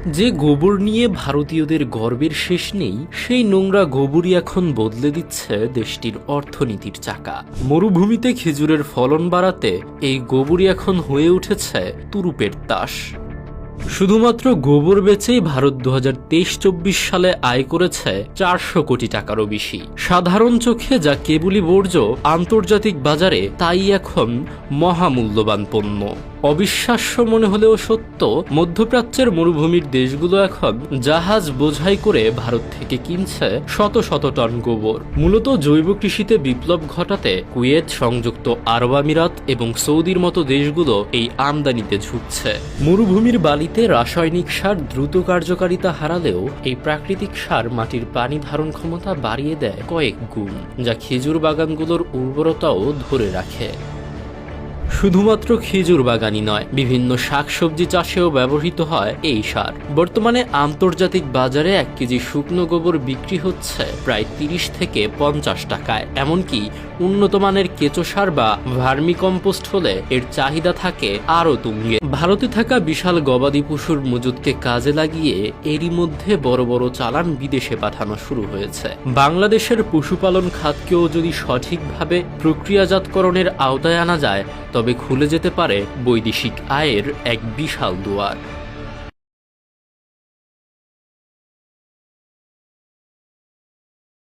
যে গোবর নিয়ে ভারতীয়দের গর্বের শেষ নেই, সেই নোংরা গোবরই এখন বদলে দিচ্ছে দেশটির অর্থনীতির চাকা। মরুভূমিতে খেজুরের ফলন বাড়াতে এই গোবরই এখন হয়ে উঠেছে তুরুপের তাস। শুধুমাত্র গোবর বেচেই ভারত 2023-24 সালে আয় করেছে 400 কোটি টাকারও বেশি। সাধারণ চোখে যা কেবলই বর্জ্য, আন্তর্জাতিক বাজারে তাই এখন মহামূল্যবান পণ্য। অবিশ্বাস্য মনে হলেও সত্য, মধ্যপ্রাচ্যের মরুভূমির দেশগুলো এখন জাহাজ বোঝাই করে ভারত থেকে কিনছে শত শত টন গোবর। মূলত জৈব কৃষিতে বিপ্লব ঘটাতে কুয়েত, সংযুক্ত আরব আমিরাত এবং সৌদির মতো দেশগুলো এই আমদানিতে ঝুঁকছে। মরুভূমির বালিতে রাসায়নিক সার দ্রুত কার্যকারিতা হারালেও এই প্রাকৃতিক সার মাটির পানি ধারণ ক্ষমতা বাড়িয়ে দেয় কয়েক গুণ, যা খেজুর বাগানগুলোর উর্বরতাও ধরে রাখে। শুধুমাত্র খেজুর বাগানই নয়, বিভিন্ন শাকসবজি চাষেও ব্যবহৃত হয় এই সার। বর্তমানে আন্তর্জাতিক বাজারে 1 কেজি শুকনো গোবর বিক্রি হচ্ছে প্রায় 30 থেকে 50 টাকায়। এমনকি উন্নত মানের কেঁচো সার বা ভার্মি কম্পোস্ট হলে এর চাহিদা থাকে আরও তুঙ্গে। ভারতে থাকা বিশাল গবাদি পশুর মজুদকে কাজে লাগিয়ে এরই মধ্যে বড় বড় চালান বিদেশে পাঠানো শুরু হয়েছে। বাংলাদেশের পশুপালন খাতকেও যদি সঠিকভাবে প্রক্রিয়াজাতকরণের আওতায় আনা যায়, তবে খুলে যেতে পারে বৈদেশিক আয়ের এক বিশাল দুয়ার।